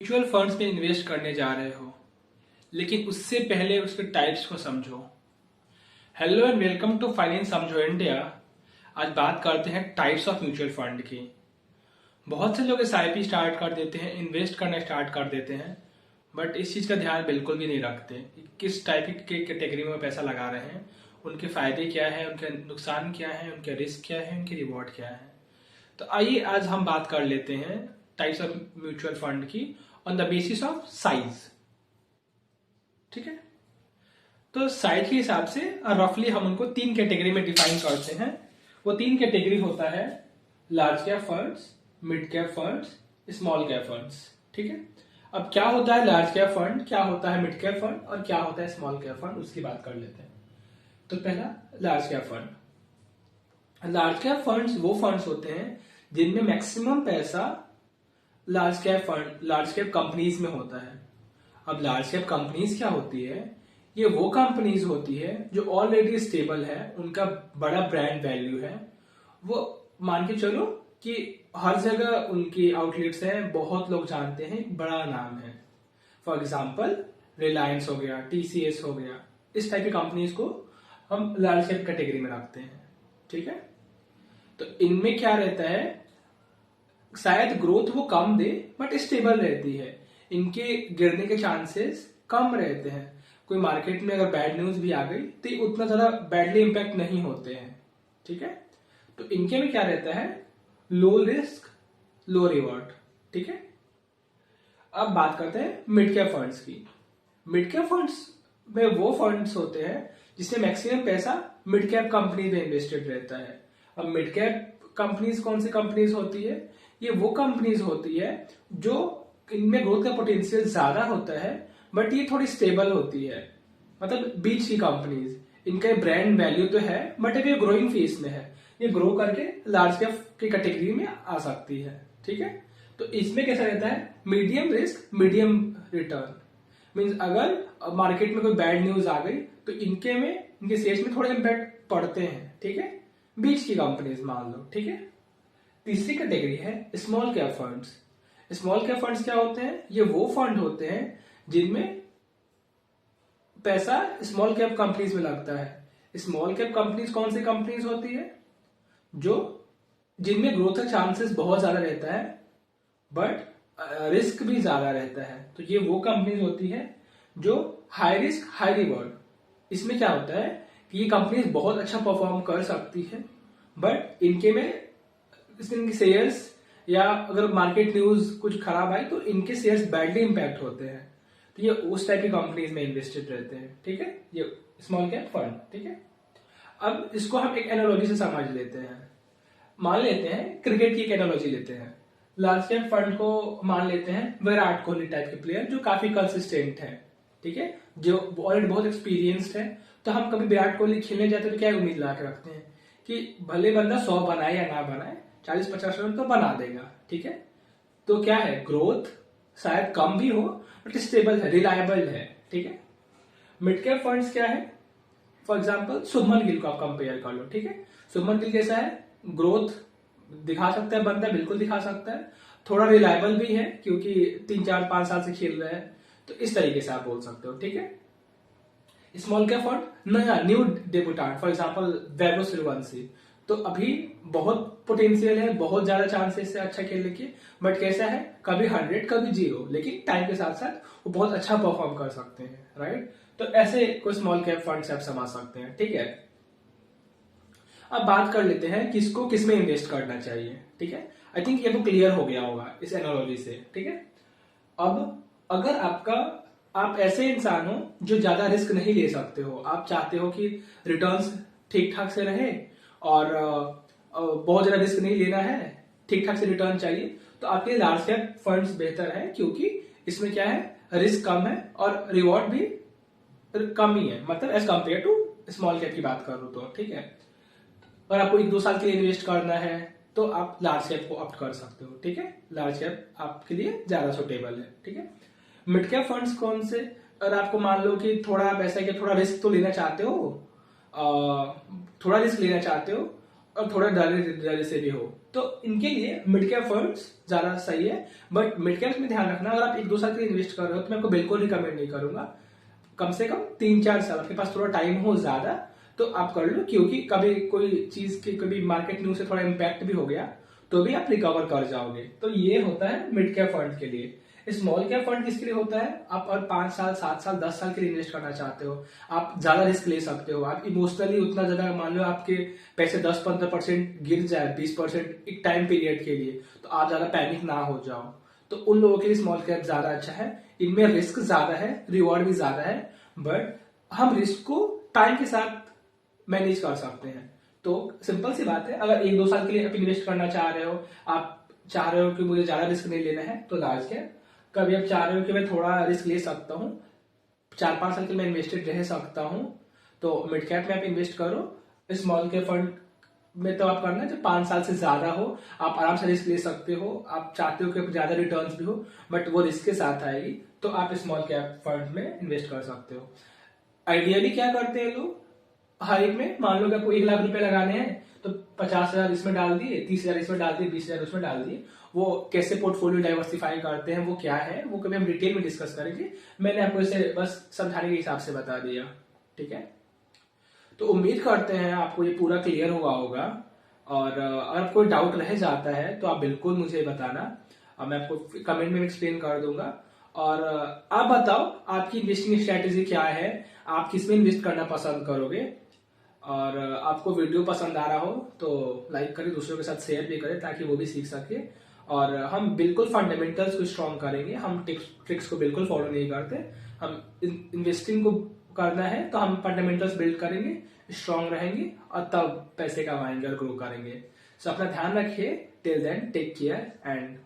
Mutual funds में invest करने जा रहे हो, लेकिन उससे पहले उसके टाइप्स को समझो। Hello and welcome to finance Samjho India. आज बात करते हैं टाइप्स ऑफ म्यूचुअल फंड की। बहुत से लोग एसआईपी स्टार्ट कर देते हैं, इन्वेस्ट करना स्टार्ट कर देते हैं, बट इस चीज़ का ध्यान बिल्कुल भी नहीं रखते कि किस टाइप की कैटेगरी में वो पैसा लगा रहे हैं, उनके फायदे क्या है, उनके नुकसान क्या है, उनके रिस्क क्या है, उनके रिवॉर्ड क्या है। तो आइए आज हम बात कर लेते हैं टाइप्स ऑफ म्यूचुअल फंड की on the basis of size. ठीक है, तो साइज के हिसाब से रफली हम उनको तीन कैटेगरी में डिफाइन करते हैं। वो तीन कैटेगरी होता है large cap funds, mid cap funds, small cap funds. ठीक है, अब क्या होता है लार्ज कैप फंड, क्या होता है मिड कैप फंड और क्या होता है स्मॉल कैप फंड, उसकी बात कर लेते हैं। तो पहला large cap fund. Large cap funds वो फंड्स होते हैं जिनमें मैक्सिमम पैसा लार्ज कैप कंपनीज में होता है। अब लार्ज कैप कंपनीज क्या होती है? ये वो कंपनीज होती है जो ऑलरेडी स्टेबल है, उनका बड़ा ब्रांड वैल्यू है। वो मान के चलो कि हर जगह उनकी आउटलेट्स हैं, बहुत लोग जानते हैं, बड़ा नाम है। फॉर एग्जाम्पल रिलायंस हो गया, टीसीएस हो गया, इस टाइप की कंपनीज को हम लार्ज कैप कैटेगरी में रखते हैं। ठीक है, तो इनमें क्या रहता है, शायद ग्रोथ वो कम दे बट स्टेबल रहती है, इनके गिरने के चांसेस कम रहते हैं। कोई मार्केट में अगर बैड न्यूज भी आ गई तो ये उतना ज्यादा बैडली इंपैक्ट नहीं होते हैं। ठीक है, तो इनके में क्या रहता है, लो रिस्क लो रिवॉर्ड। ठीक है, अब बात करते हैं मिड कैप फंड्स की। मिड कैप फंड्स में वो फंड्स होते हैं जिसमें मैक्सिमम पैसा मिड कैप कंपनी में इन्वेस्टेड रहता है। अब मिड कैप कंपनीज कौन सी कंपनीज होती है? ये वो कंपनीज होती है जो इनमें ग्रोथ का पोटेंशियल ज्यादा होता है बट ये थोड़ी स्टेबल होती है, मतलब बीच की कंपनीज, इनका ब्रांड वैल्यू तो है बट अभी ग्रोइंग फेज में है, ये ग्रो करके लार्ज कैप की कैटेगरी में आ सकती है। ठीक है, तो इसमें कैसा रहता है, medium risk medium return. Means अगर मार्केट में कोई बैड न्यूज आ गई तो इनके शेयर्स में थोड़े इम्पैक्ट पड़ते हैं। ठीक है, बीच की कंपनीज मान लो। ठीक है, तीसरी कैटेगरी है small cap funds. Small cap funds क्या होते हैं? ये वो फंड होते हैं जिनमें पैसा स्मॉल कैप कंपनीज में लगता है। स्मॉल कैप कंपनीज कौन सी कंपनीज होती है? जो जिनमें ग्रोथ का चांसेस बहुत ज्यादा रहता है बट रिस्क भी ज्यादा रहता है। तो ये वो कंपनीज होती है जो हाई रिस्क हाई रिवॉर्ड। इसमें क्या होता है कि ये कंपनीज बहुत अच्छा परफॉर्म कर सकती है बट इनके शेयर्स या अगर मार्केट न्यूज कुछ खराब आई तो इनके शेयर्स बैडली इंपैक्ट होते हैं। तो ये उस टाइप की कंपनीज में इन्वेस्टेड रहते हैं। ठीक है, ये स्मॉल कैप फंड। ठीक है, अब इसको हम एक एनालॉजी से समझ लेते हैं। मान लेते हैं क्रिकेट की एक एनालॉजी लेते हैं। लार्ज कैप फंड को मान लेते हैं विराट कोहली टाइप के प्लेयर जो काफी कंसिस्टेंट है। ठीक है, जो ऑलरेडी बहुत एक्सपीरियंस्ड है। तो हम कभी विराट कोहली खेलने जाते हैं तो क्या उम्मीद ला के रखते हैं कि भले बंदा 100 बनाए या ना बनाए, 40-50 रन तो बना देगा। ठीक है, तो क्या है, ग्रोथ शायद कम भी हो बट स्टेबल है, रिलायबल है। ठीक है, मिड कैप फंड्स क्या है, फॉर एग्जाम्पल शुभमन गिल को आप कंपेयर कर लो। ठीक है, शुभमन गिल कैसा है, ग्रोथ दिखा सकता है बंदा, बिल्कुल दिखा सकता है, थोड़ा रिलायबल भी है क्योंकि 3-4-5 साल से खेल रहा है। तो इस तरीके से आप बोल सकते हो। ठीक है, स्मॉल कैप फंड नया new debutant, for example Vaibhav Suryavanshi, तो अभी बहुत पोटेंशियल है, बहुत ज्यादा चांसेस है अच्छा खेलने के, बट कैसा है, कभी 100 कभी 0, लेकिन टाइम के साथ साथ वो बहुत अच्छा परफॉर्म कर सकते हैं। राइट, तो ऐसे कोई स्मॉल कैप फंड से आप समझ सकते हैं। ठीक है, अब बात कर लेते हैं किसको किसमें इन्वेस्ट करना चाहिए। ठीक है, आई थिंक ये तो क्लियर हो गया होगा इस एनालॉजी से। ठीक है, अब अगर आप ऐसे इंसान हो जो ज्यादा रिस्क नहीं ले सकते हो, आप चाहते हो कि रिटर्न्स ठीक ठाक से रहे और बहुत ज्यादा रिस्क नहीं लेना है, ठीक ठाक से रिटर्न चाहिए, तो आपके लिए लार्ज कैप फंड्स बेहतर है क्योंकि इसमें क्या है, रिस्क कम है और रिवॉर्ड भी कम ही है, मतलब as compare to small cap की बात करूं तो। ठीक है, अगर आपको 1-2 साल के लिए इन्वेस्ट करना है तो आप लार्ज कैप को ऑप्ट कर सकते हो। ठीक है, लार्ज कैप आपके लिए ज्यादा सुटेबल है। ठीक है, मिड कैप फंड्स कौन से, अगर आपको मान लो कि थोड़ा पैसा कि थोड़ा रिस्क तो लेना चाहते हो, थोड़ा रिस्क लेना चाहते हो और थोड़ा डर से भी हो, तो इनके लिए मिड कैप फंड्स ज्यादा सही है। बट मिड कैप में ध्यान रखना, अगर आप 1-2 साल के लिए इन्वेस्ट कर रहे हो तो मैं आपको बिल्कुल रिकमेंड नहीं करूंगा। कम से कम 3-4 साल आपके पास थोड़ा टाइम हो ज्यादा तो आप कर लो, क्योंकि कभी कोई चीज की कभी मार्केट न्यूज से थोड़ा इम्पैक्ट भी हो गया तो भी आप रिकवर कर जाओगे। तो ये होता है मिड कैप फंड के लिए। स्मॉल कैप फंड किसके लिए होता है? आप और 5 साल 7 साल 10 साल के लिए इन्वेस्ट करना चाहते हो, आप ज्यादा रिस्क ले सकते हो, आप इमोशनली उतना ज्यादा, मान लो आपके पैसे 10-15% गिर जाए, 20% एक टाइम पीरियड के लिए, तो आप ज्यादा पैनिक ना हो जाओ। तो उन लोगों के लिए स्मॉल कैप ज्यादा अच्छा है। इनमें रिस्क ज्यादा है, रिवॉर्ड भी ज्यादा है, बट हम रिस्क को टाइम के साथ मैनेज कर सकते हैं। तो सिंपल सी बात है, अगर 1-2 साल के लिए आप इन्वेस्ट करना चाह रहे हो, आप चाह रहे हो कि मुझे ज्यादा रिस्क नहीं लेना है, तो लार्ज कैप। कभी आप चाह रहे हो कि मैं थोड़ा रिस्क ले सकता हूँ, 4-5 साल के लिए मैं इन्वेस्टेड रह सकता हूँ, तो मिड कैप में आप इन्वेस्ट करो। स्मॉल कैप फंड में तो आप करना जब 5 साल से ज्यादा हो, आप आराम से रिस्क ले सकते हो, आप चाहते हो कि ज्यादा रिटर्न्स भी हो, बट वो रिस्क के साथ आएगी, तो आप स्मॉल कैप फंड में इन्वेस्ट कर सकते हो। आइडियली क्या करते हैं लोग, हर एक में मान लो कि आपको 1 लाख रुपए लगाने हैं तो 50,000 इसमें डाल दिए, 30,000 इसमें डाल दिए, 20,000 उसमें डाल दिए। वो कैसे पोर्टफोलियो डाइवर्सिफाई करते हैं, वो क्या है, वो कभी हम डिटेल में डिस्कस करेंगे। मैंने आपको इसे बस समझाने के हिसाब से बता दिया, ठीक है। तो उम्मीद करते हैं आपको ये पूरा क्लियर हुआ होगा, और अगर कोई डाउट रह जाता है तो आप बिल्कुल मुझे बताना, मैं आपको कमेंट में एक्सप्लेन कर दूंगा। और आप बताओ आपकी इन्वेस्टिंग स्ट्रेटेजी क्या है, आप किस में इन्वेस्ट करना पसंद करोगे। और आपको वीडियो पसंद आ रहा हो तो लाइक करें, दूसरों के साथ शेयर भी करें ताकि वो भी सीख सके। और हम बिल्कुल फंडामेंटल्स को स्ट्रॉन्ग करेंगे, हम ट्रिक्स को बिल्कुल फॉलो नहीं करते। हम इन्वेस्टिंग को करना है तो हम फंडामेंटल्स बिल्ड करेंगे, स्ट्रॉन्ग रहेंगे और तब पैसे कमाएंगे और ग्रो करेंगे। सो अपना ध्यान रखिए। Till then take care and